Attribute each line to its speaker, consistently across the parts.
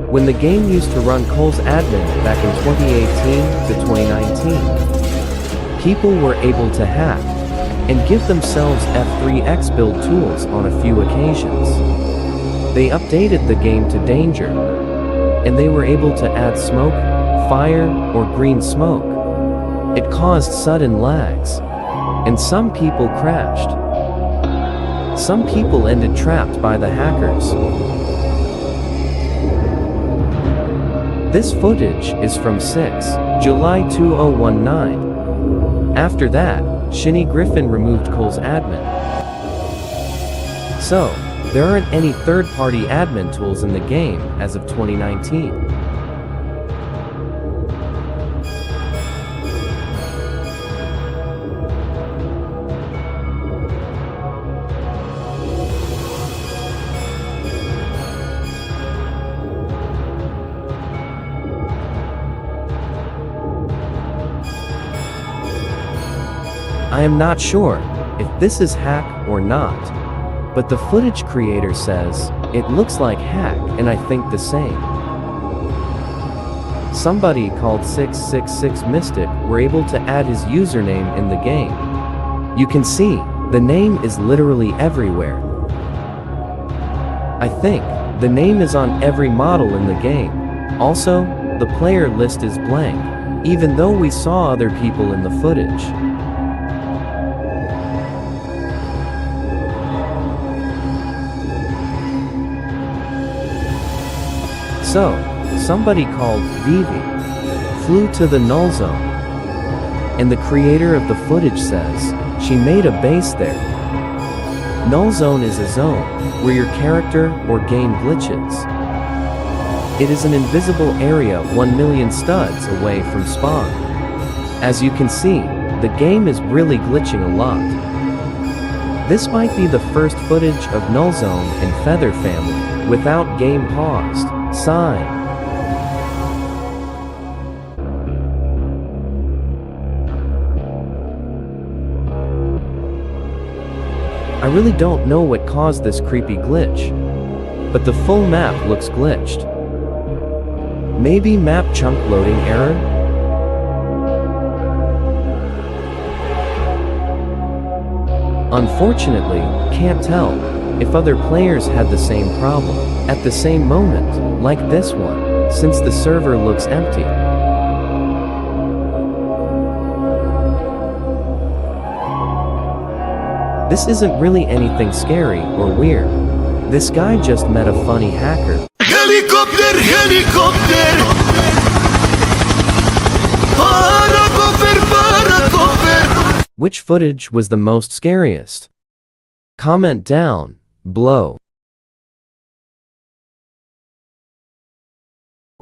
Speaker 1: when the game used to run Cole's admin back in 2018 to 2019. People were able to hack and give themselves F3X build tools on a few occasions. They updated the game to danger, and they were able to add smoke, fire, or green smoke. It caused sudden lags, and some people crashed. Some people ended trapped by the hackers. This footage is from July 2019. After that, Shinny Griffin removed Cole's admin. So, there aren't any third-party admin tools in the game as of 2019. I am not sure if this is hack or not, but the footage creator says it looks like hack, and I think the same. Somebody called 666 Mystic were able to add his username in the game. You can see the name is literally everywhere. I think the name is on every model in the game. Also, the player list is blank, even though we saw other people in the footage. So, somebody called Vivi flew to the null zone, and the creator of the footage says she made a base there. Null zone is a zone where your character or game glitches. It is an invisible area 1 million studs away from spawn. As you can see, the game is really glitching a lot. This might be the first footage of null zone and Feather Family without game paused. Sign. I really don't know what caused this creepy glitch, but the full map looks glitched. Maybe map chunk loading error? Unfortunately, can't tell if other players had the same problem at the same moment, like this one, since the server looks empty. This isn't really anything scary or weird. This guy just met a funny hacker.
Speaker 2: Helicopter, helicopter. Paracopter.
Speaker 1: Which footage was the most scariest? Comment down below.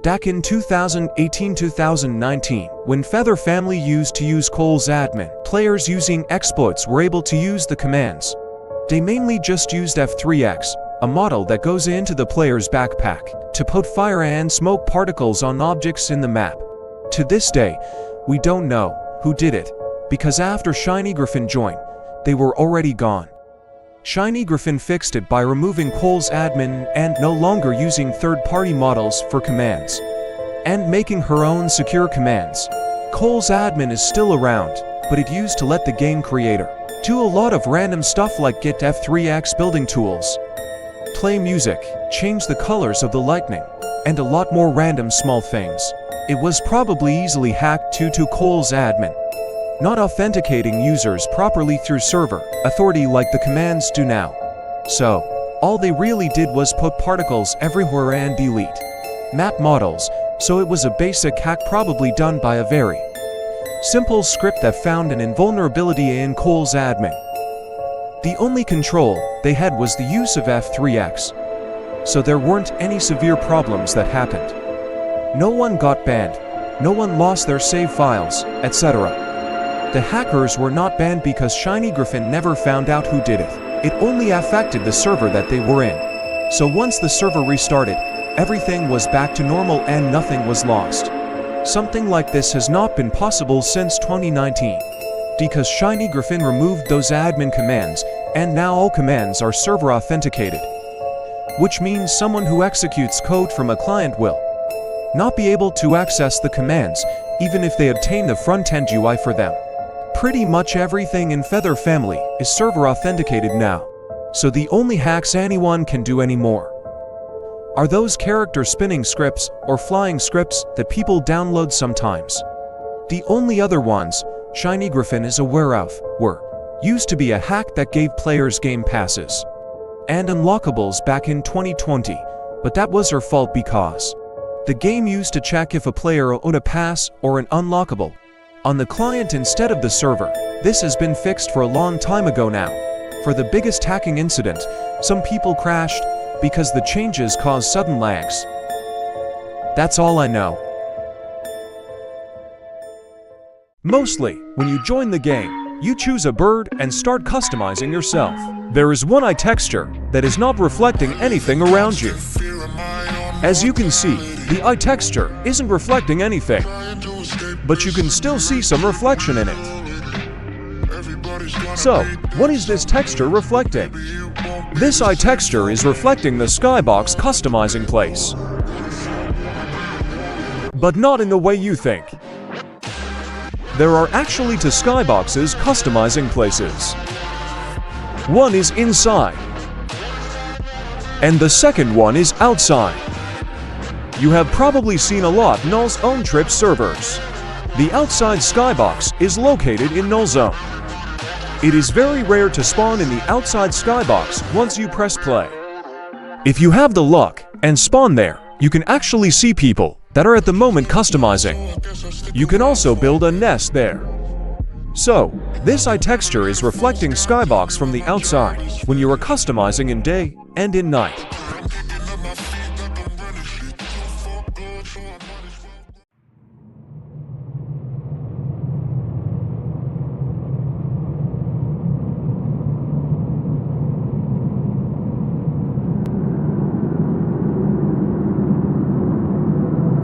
Speaker 3: Back in 2018-2019, when Feather Family used to use Cole's admin, players using exploits were able to use the commands. They mainly just used F3X, a model that goes into the player's backpack, to put fire and smoke particles on objects in the map. To this day, we don't know who did it, because after Shiny Griffin joined, they were already gone. Shiny Griffin fixed it by removing Cole's admin and no longer using third-party models for commands, and making her own secure commands. Cole's admin is still around, but it used to let the game creator do a lot of random stuff like get F3X building tools, play music, change the colors of the lightning, and a lot more random small things. It was probably easily hacked due to Cole's admin not authenticating users properly through server authority like the commands do now. So, all they really did was put particles everywhere and delete map models, so it was a basic hack probably done by a very simple script that found an invulnerability in Cole's admin. The only control they had was the use of F3X, so there weren't any severe problems that happened. No one got banned, no one lost their save files, etc. The hackers were not banned because Shiny Griffin never found out who did it. It only affected the server that they were in. So once the server restarted, everything was back to normal and nothing was lost. Something like this has not been possible since 2019, because Shiny Griffin removed those admin commands, and now all commands are server authenticated. which means someone who executes code from a client will not be able to access the commands, even if they obtain the front-end UI for them. Pretty much everything in Feather Family is server authenticated now, so the only hacks anyone can do anymore are those character spinning scripts or flying scripts that people download sometimes. The only other ones Shiny Griffin is aware of used to be a hack that gave players game passes and unlockables back in 2020, but that was her fault because the game used to check if a player owned a pass or an unlockable on the client instead of the server. This has been fixed for a long time ago now. For the biggest hacking incident, some people crashed because the changes caused sudden lags. That's all I know. Mostly, when you join the game, you choose a bird and start customizing yourself. There is one eye texture that is not reflecting anything around you. As you can see, the eye texture isn't reflecting anything, but you can still see some reflection in it. So, what is this texture reflecting? This eye texture is reflecting the skybox customizing place, but not in the way you think. There are actually two skyboxes customizing places. One is inside, and the second one is outside. You have probably seen a lot Null's own trip servers. The outside skybox is located in Null Zone. It is very rare to spawn in the outside skybox once you press play. If you have the luck and spawn there, you can actually see people that are at the moment customizing. You can also build a nest there. So, this eye texture is reflecting skybox from the outside when you are customizing in day and in night.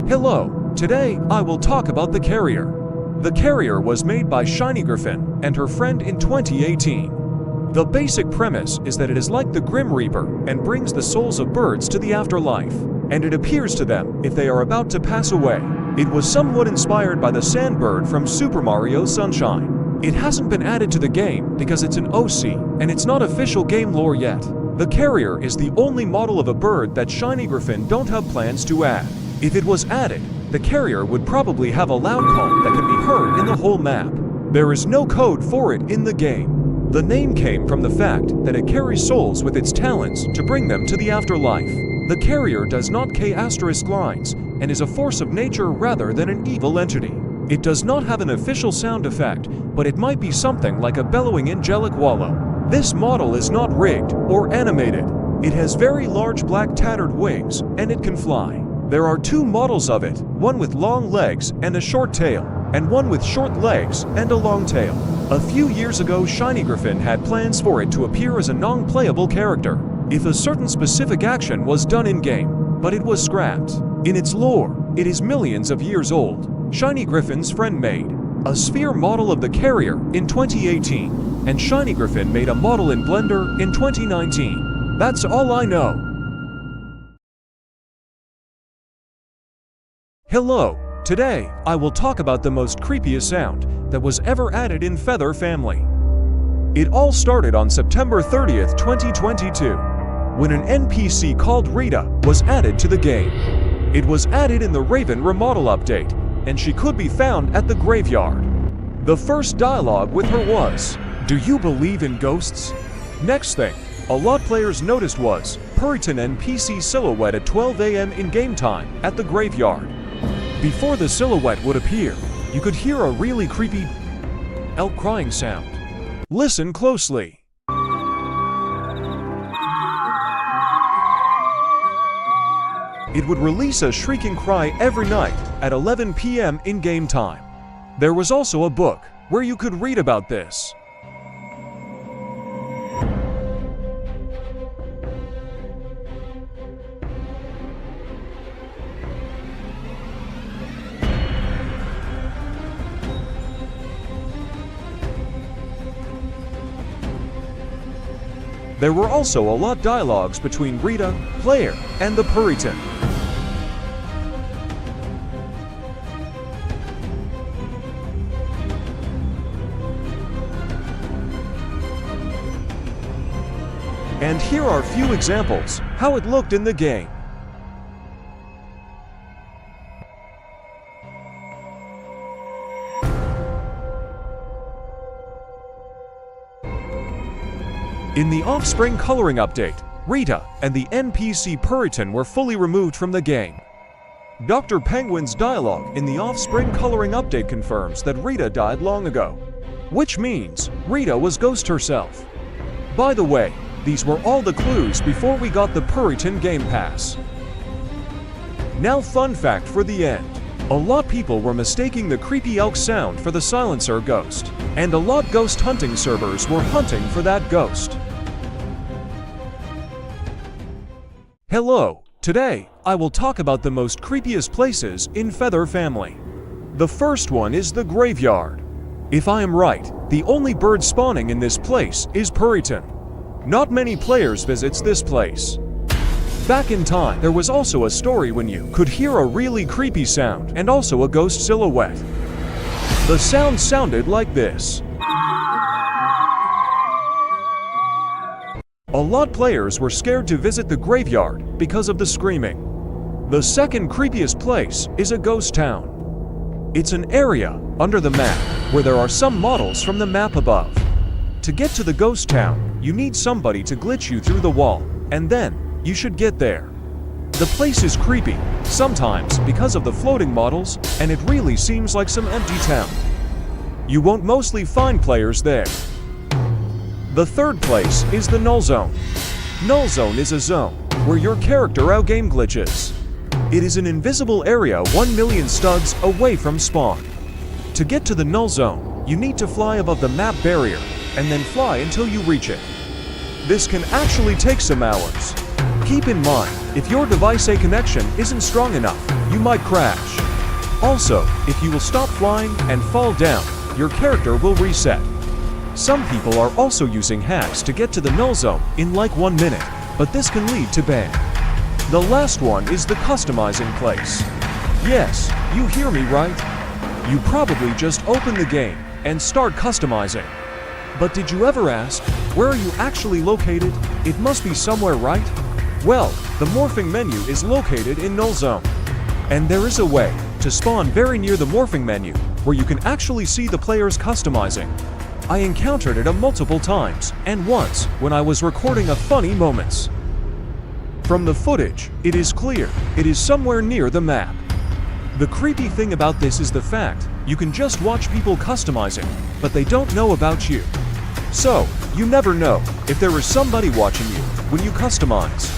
Speaker 3: Hello, today I will talk about the carrier. The carrier was made by Shiny Griffin and her friend in 2018. The basic premise is that it is like the Grim Reaper and brings the souls of birds to the afterlife, and it appears to them if they are about to pass away. It was somewhat inspired by the Sandbird from Super Mario Sunshine. It hasn't been added to the game because it's an OC and it's not official game lore yet. The carrier is the only model of a bird that Shiny Griffin don't have plans to add. If it was added, the carrier would probably have a loud call that can be heard in the whole map. There is no code for it in the game. The name came from the fact that it carries souls with its talents to bring them to the afterlife. The carrier does not K** lines and is a force of nature rather than an evil entity. It does not have an official sound effect, but it might be something like a bellowing angelic wallow. This model is not rigged or animated. It has very large black tattered wings and it can fly. There are two models of it, one with long legs and a short tail, and one with short legs and a long tail. A few years ago, Shiny Griffin had plans for it to appear as a non-playable character if a certain specific action was done in-game, but it was scrapped. In its lore, it is millions of years old. Shiny Griffin's friend made a sphere model of the carrier in 2018, and Shiny Griffin made a model in Blender in 2019. That's all I know. Hello, today I will talk about the most creepiest sound that was ever added in Feather Family. It all started on September 30th, 2022, when an NPC called Rita was added to the game. It was added in the Raven remodel update, and she could be found at the graveyard. The first dialogue with her was, "Do you believe in ghosts?" Next thing a lot players noticed was Puritan NPC silhouette at 12 AM in game time at the graveyard. Before the silhouette would appear, you could hear a really creepy elk crying sound. Listen closely. It would release a shrieking cry every night at 11 PM in game time. There was also a book where you could read about this. There were also a lot dialogues between Rita, player, and the Puritan. And here are a few examples how it looked in the game. In the Offspring coloring update, Rita and the NPC Puritan were fully removed from the game. Dr. Penguin's dialogue in the Offspring coloring update confirms that Rita died long ago, which means Rita was Ghost herself. By the way, these were all the clues before we got the Puritan Game Pass. Now, fun fact for the end. A lot people were mistaking the creepy elk sound for the silencer ghost, and a lot ghost hunting servers were hunting for that ghost. Hello, today I will talk about the most creepiest places in Feather Family. The first one is the graveyard. If I am right, the only bird spawning in this place is Puritan. Not many players visits this place. Back in time, there was also a story when you could hear a really creepy sound and also a ghost silhouette. The sound sounded like this. A lot players were scared to visit the graveyard because of the screaming. The second creepiest place is a ghost town. It's an area under the map where there are some models from the map above. To get to the ghost town, you need somebody to glitch you through the wall, and then you should get there. The place is creepy, sometimes because of the floating models, and it really seems like some empty town. You won't mostly find players there. The third place is the Null Zone. Null Zone is a zone where your character outgame glitches. It is an invisible area 1 million studs away from spawn. To get to the Null Zone, you need to fly above the map barrier, and then fly until you reach it. This can actually take some hours. Keep in mind, if your device A connection isn't strong enough, you might crash. Also, if you will stop flying and fall down, your character will reset. Some people are also using hacks to get to the Null Zone in like 1 minute, but this can lead to ban. The last one is the customizing place. Yes, you hear me right? You probably just open the game and start customizing. But did you ever ask, where are you actually located? It must be somewhere, right? Well, the morphing menu is located in Null Zone. And there is a way to spawn very near the morphing menu, where you can actually see the players customizing. I encountered it multiple times, and once when I was recording a funny moments. From the footage, it is clear it is somewhere near the map. The creepy thing about this is the fact you can just watch people customizing, but they don't know about you. So, you never know if there is somebody watching you when you customize.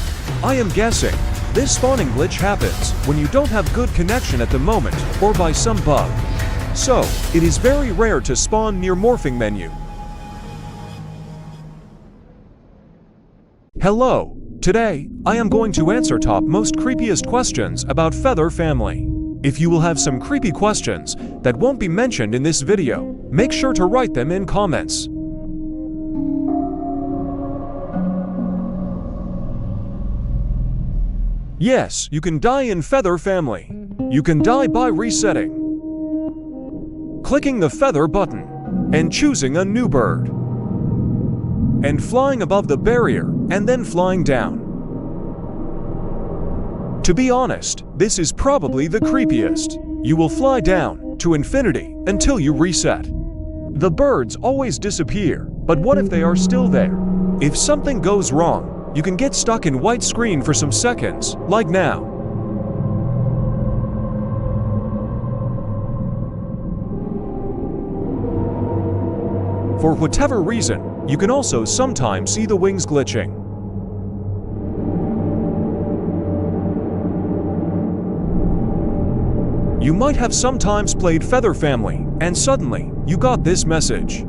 Speaker 3: I am guessing this spawning glitch happens when you don't have good connection at the moment or by some bug. So, it is very rare to spawn near morphing menu. Hello, today I am going to answer top most creepiest questions about Feather Family. If you will have some creepy questions that won't be mentioned in this video, make sure to write them in comments. Yes, you can die in Feather Family. You can die by resetting, clicking the feather button, and choosing a new bird, and flying above the barrier, and then flying down. To be honest, this is probably the creepiest. You will fly down to infinity until you reset. The birds always disappear, but what if they are still there? If something goes wrong, you can get stuck in white screen for some seconds, like now. For whatever reason, you can also sometimes see the wings glitching. You might have sometimes played Feather Family, and suddenly, you got this message.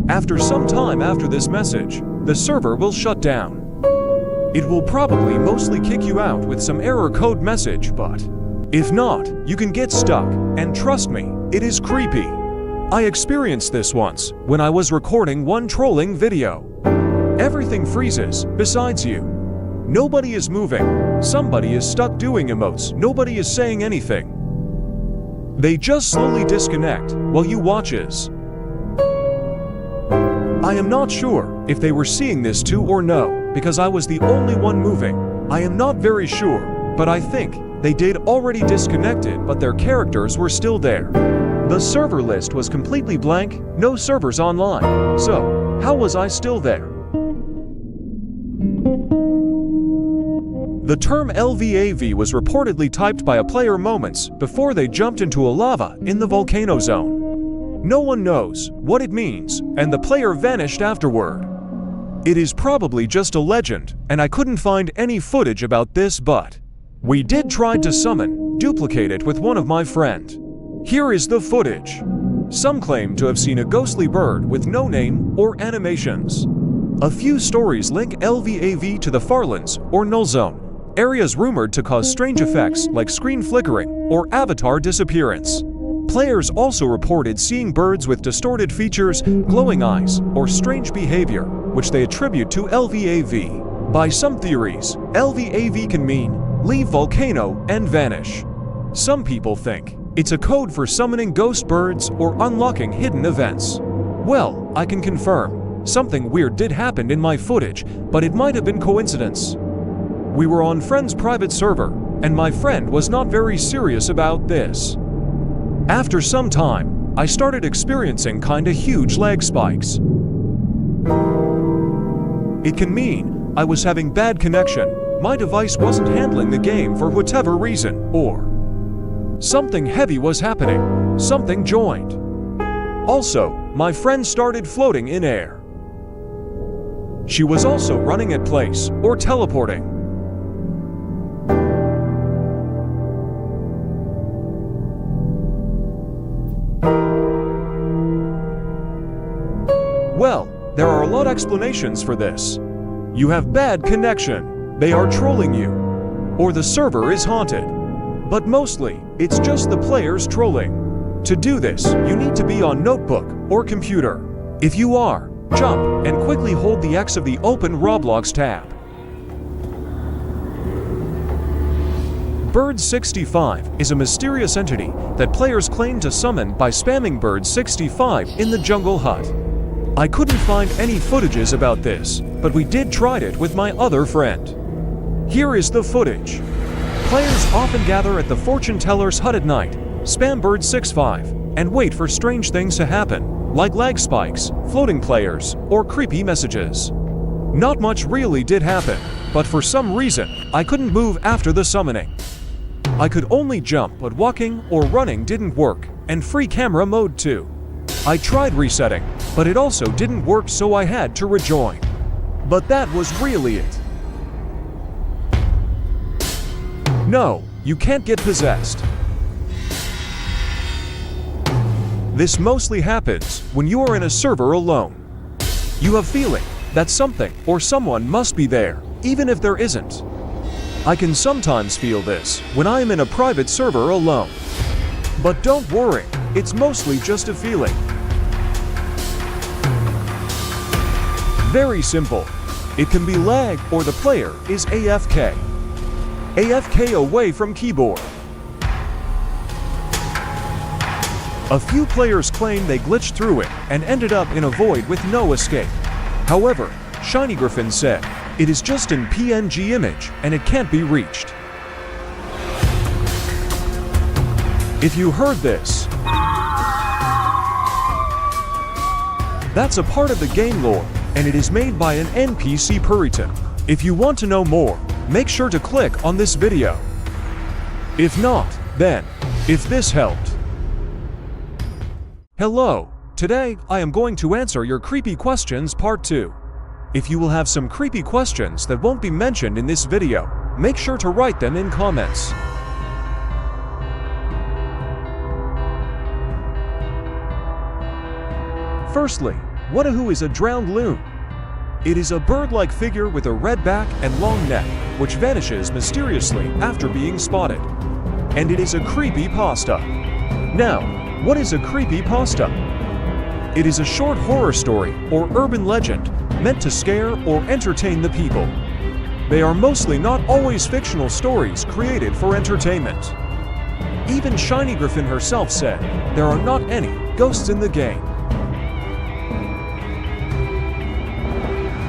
Speaker 3: After some time after this message, the server will shut down. It will probably mostly kick you out with some error code message, but if not, you can get stuck, and trust me, it is creepy. I experienced this once when I was recording one trolling video. Everything freezes besides you. Nobody is moving. Somebody is stuck doing emotes. Nobody is saying anything. They just slowly disconnect while you watches. I am not sure if they were seeing this too or no, because I was the only one moving. I am not very sure, but I think they did already disconnected, but their characters were still there. The server list was completely blank, no servers online. So, how was I still there? The term LVAV was reportedly typed by a player moments before they jumped into a lava in the volcano zone. No one knows what it means, and the player vanished afterward. It is probably just a legend, and I couldn't find any footage about this, but we did try to duplicate it with one of my friend. Here is the footage. Some claim to have seen a ghostly bird with no name or animations. A few stories link LVAV to the Farlands or Null Zone, areas rumored to cause strange effects like screen flickering or avatar disappearance. Players also reported seeing birds with distorted features, glowing eyes, or strange behavior, which they attribute to LVAV. By some theories, LVAV can mean leave volcano and vanish. Some people think it's a code for summoning ghost birds or unlocking hidden events. Well, I can confirm, something weird did happen in my footage, but it might have been coincidence. We were on friend's private server, and my friend was not very serious about this. After some time, I started experiencing kinda huge lag spikes. It can mean I was having bad connection, my device wasn't handling the game for whatever reason, or something heavy was happening, something joined. Also, my friend started floating in air. She was also running at place or teleporting. Well, there are a lot of explanations for this. You have bad connection, they are trolling you, or the server is haunted. But mostly, it's just the players trolling. To do this, you need to be on notebook or computer. If you are, jump and quickly hold the X of the open Roblox tab. Bird65 is a mysterious entity that players claim to summon by spamming Bird65 in the jungle hut. I couldn't find any footages about this, but we did try it with my other friend. Here is the footage. Players often gather at the fortune teller's hut at night, spam Bird65, and wait for strange things to happen, like lag spikes, floating players, or creepy messages. Not much really did happen, but for some reason, I couldn't move after the summoning. I could only jump, but walking or running didn't work, and free camera mode too. I tried resetting, but it also didn't work, so I had to rejoin. But that was really it. No, you can't get possessed. This mostly happens when you are in a server alone. You have a feeling that something or someone must be there, even if there isn't. I can sometimes feel this when I am in a private server alone. But don't worry, it's mostly just a feeling. Very simple. It can be lag or the player is AFK. AFK away from keyboard. A few players claim they glitched through it and ended up in a void with no escape. However, Shiny Griffin said, it is just an PNG image and it can't be reached. If you heard this, that's a part of the game lore, and it is made by an NPC Puritan. If you want to know more, make sure to click on this video. If not, then, if this helped. Hello, today I am going to answer your creepy questions part 2. If you will have some creepy questions that won't be mentioned in this video, make sure to write them in comments. Firstly, who is a drowned loon? It is a bird-like figure with a red back and long neck, which vanishes mysteriously after being spotted. And it is a creepypasta. Now, what is a creepypasta? It is a short horror story or urban legend meant to scare or entertain the people. They are mostly not always fictional stories created for entertainment. Even Shiny Griffin herself said, there are not any ghosts in the game.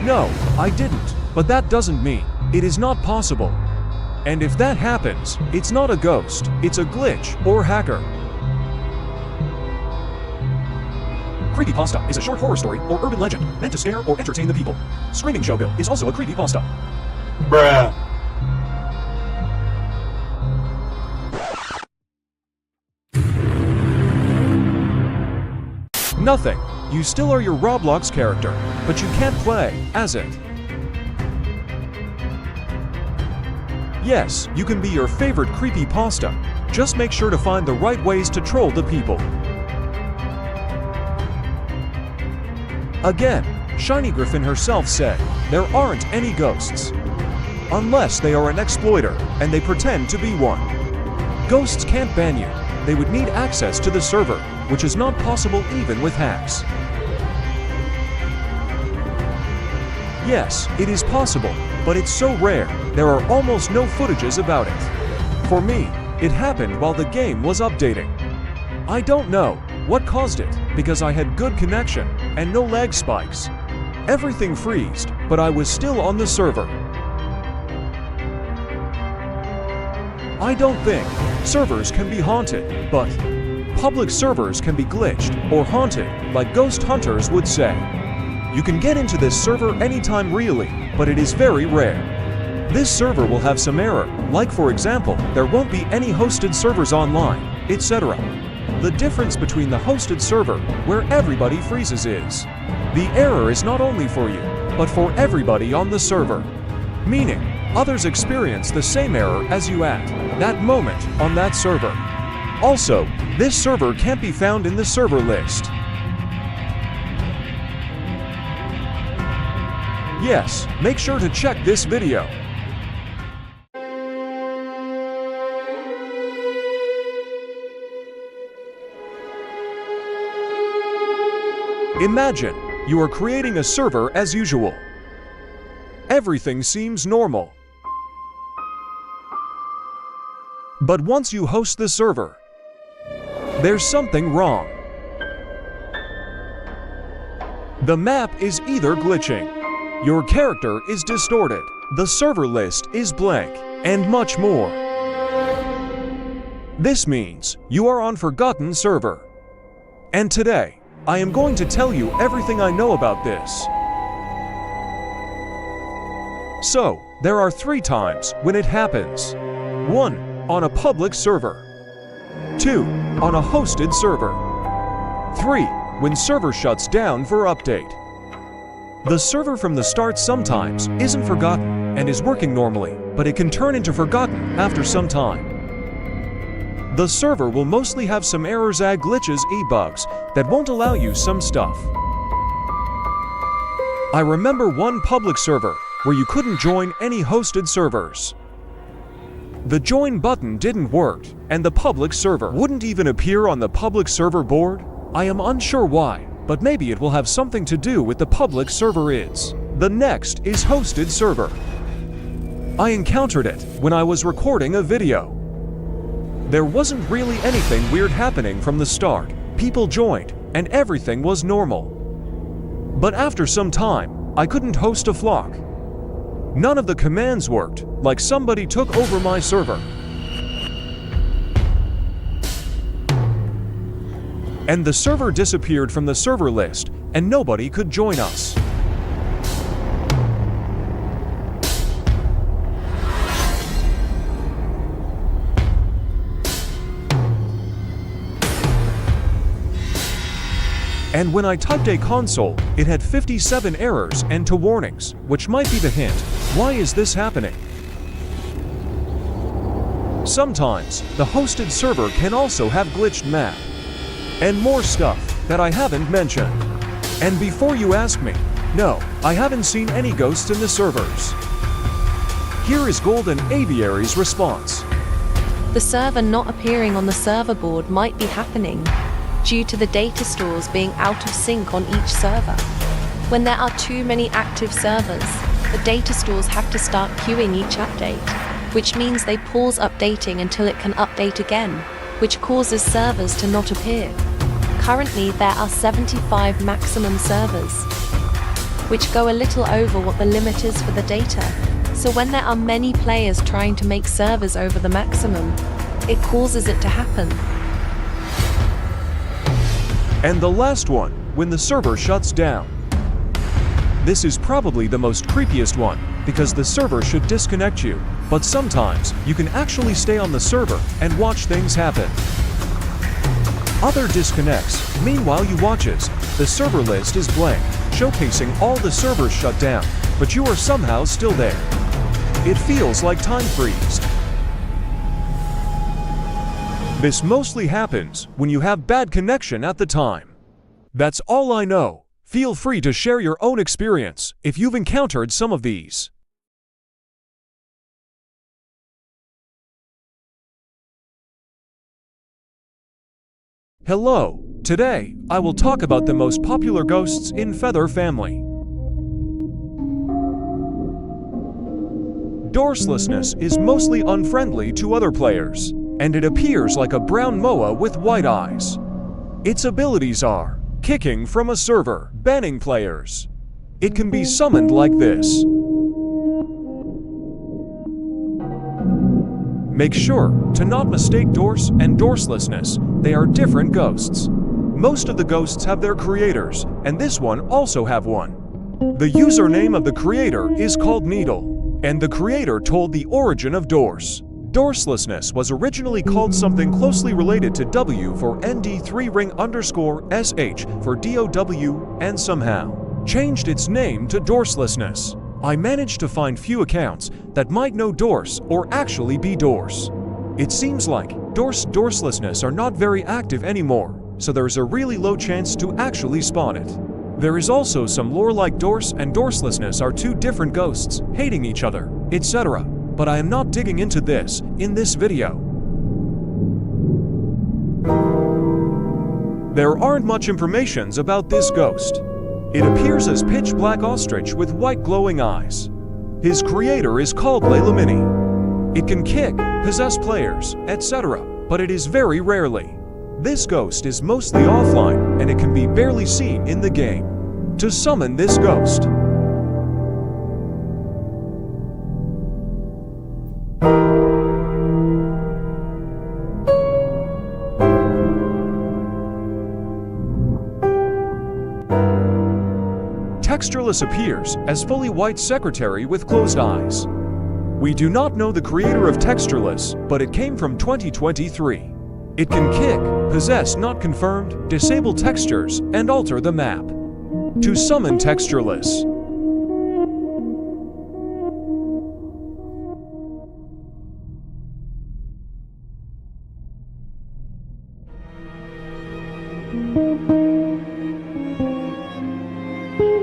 Speaker 3: No, I didn't, but that doesn't mean it is not possible. And if that happens, it's not a ghost, it's a glitch or hacker. Creepypasta is a short horror story or urban legend meant to scare or entertain the people. Screaming Showbill is also a creepypasta.
Speaker 2: Bruh.
Speaker 3: Nothing. You still are your Roblox character, but you can't play as it. Yes, you can be your favorite creepypasta. Just make sure to find the right ways to troll the people. Again, Shiny Griffin herself said, there aren't any ghosts. Unless they are an exploiter, and they pretend to be one. Ghosts can't ban you. They would need access to the server, which is not possible even with hacks. Yes, it is possible, but it's so rare, there are almost no footages about it. For me, it happened while the game was updating. I don't know what caused it, because I had good connection and no lag spikes. Everything freezed, but I was still on the server. I don't think servers can be haunted, but public servers can be glitched or haunted, like ghost hunters would say. You can get into this server anytime really, but it is very rare. This server will have some error, like for example, there won't be any hosted servers online, etc. The difference between the hosted server, where everybody freezes is, the error is not only for you, but for everybody on the server. Meaning, others experience the same error as you at that moment on that server. Also, this server can't be found in the server list. Yes, make sure to check this video. Imagine you are creating a server as usual. Everything seems normal. But once you host the server, there's something wrong. The map is either glitching, your character is distorted, the server list is blank, and much more. This means you are on forgotten server. And today, I am going to tell you everything I know about this. So, there are 3 times when it happens. 1. On a public server. 2. On a hosted server. 3. When server shuts down for update. The server from the start sometimes isn't forgotten and is working normally, but it can turn into forgotten after some time. The server will mostly have some errors and glitches bugs that won't allow you some stuff. I remember one public server where you couldn't join any hosted servers. The join button didn't work, and the public server wouldn't even appear on the public server board. I am unsure why, but maybe it will have something to do with the public server is. The next is hosted server. I encountered it when I was recording a video. There wasn't really anything weird happening from the start. People joined, and everything was normal. But after some time, I couldn't host a flock. None of the commands worked, like somebody took over my server. And the server disappeared from the server list, and nobody could join us. And when I typed a console, it had 57 errors and 2 warnings, which might be the hint. Why is this happening? Sometimes, the hosted server can also have glitched map. And more stuff that I haven't mentioned. And before you ask me, no, I haven't seen any ghosts in the servers. Here is Golden Aviary's response.
Speaker 4: The server not appearing on the server board might be happening. due to the data stores being out of sync on each server. When there are too many active servers, the data stores have to start queuing each update, which means they pause updating until it can update again, which causes servers to not appear. Currently, there are 75 maximum servers, which go a little over what the limit is for the data. So when there are many players trying to make servers over the maximum, it causes it to happen.
Speaker 3: And the last one, when the server shuts down. This is probably the most creepiest one, because the server should disconnect you, but sometimes you can actually stay on the server and watch things happen. Other disconnects, meanwhile you watches, the server list is blank, showcasing all the servers shut down, but you are somehow still there. It feels like time freeze. This mostly happens when you have bad connection at the time. That's all I know. Feel free to share your own experience if you've encountered some of these. Hello, today I will talk about the most popular ghosts in Feather family. Doorslessness is mostly unfriendly to other players, and it appears like a brown moa with white eyes. Its abilities are kicking from a server, banning players. It can be summoned like this. Make sure to not mistake Dorse and Doorslessness. They are different ghosts. Most of the ghosts have their creators, and this one also have one. The username of the creator is called Needle, and the creator told the origin of Dorse. Doorslessness was originally called something closely related to W for ND3ring_SH for DOW, and somehow changed its name to Doorslessness. I managed to find few accounts that might know Dorse or actually be Dorse. It seems like Doorslessness are not very active anymore, so there is a really low chance to actually spawn it. There is also some lore like Dorse and Doorslessness are two different ghosts, hating each other, etc. But I am not digging into this in this video. There aren't much information about this ghost. It appears as pitch black ostrich with white glowing eyes. His creator is called Laylamini. It can kick, possess players, etc., but it is very rarely. This ghost is mostly offline and it can be barely seen in the game. To summon this ghost, Textureless appears as fully white secretary with closed eyes. We do not know the creator of Textureless, but it came from 2023. It can kick, possess not confirmed, disable textures, and alter the map. To summon Textureless,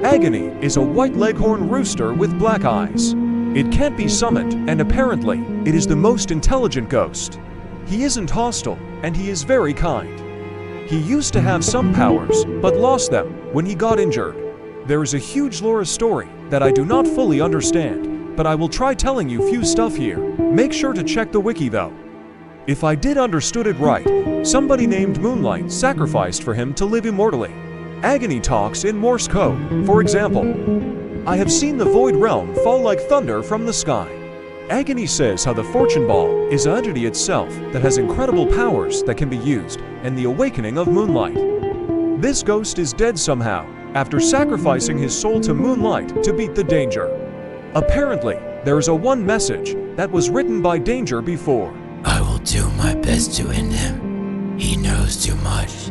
Speaker 3: Agony is a white leghorn rooster with black eyes. It can't be summoned, and apparently, it is the most intelligent ghost. He isn't hostile, and he is very kind. He used to have some powers, but lost them when he got injured. There is a huge lore story that I do not fully understand, but I will try telling you few stuff here. Make sure to check the wiki though. If I did understood it right, somebody named Moonlight sacrificed for him to live immortally. Agony talks in Morse code, for example. I have seen the Void Realm fall like thunder from the sky. Agony says how the Fortune Ball is an entity itself that has incredible powers that can be used, and the awakening of Moonlight. This ghost is dead somehow, after sacrificing his soul to Moonlight to beat the Danger. Apparently, there is a one message that was written by Danger before.
Speaker 5: I will do my best to end him. He knows too much.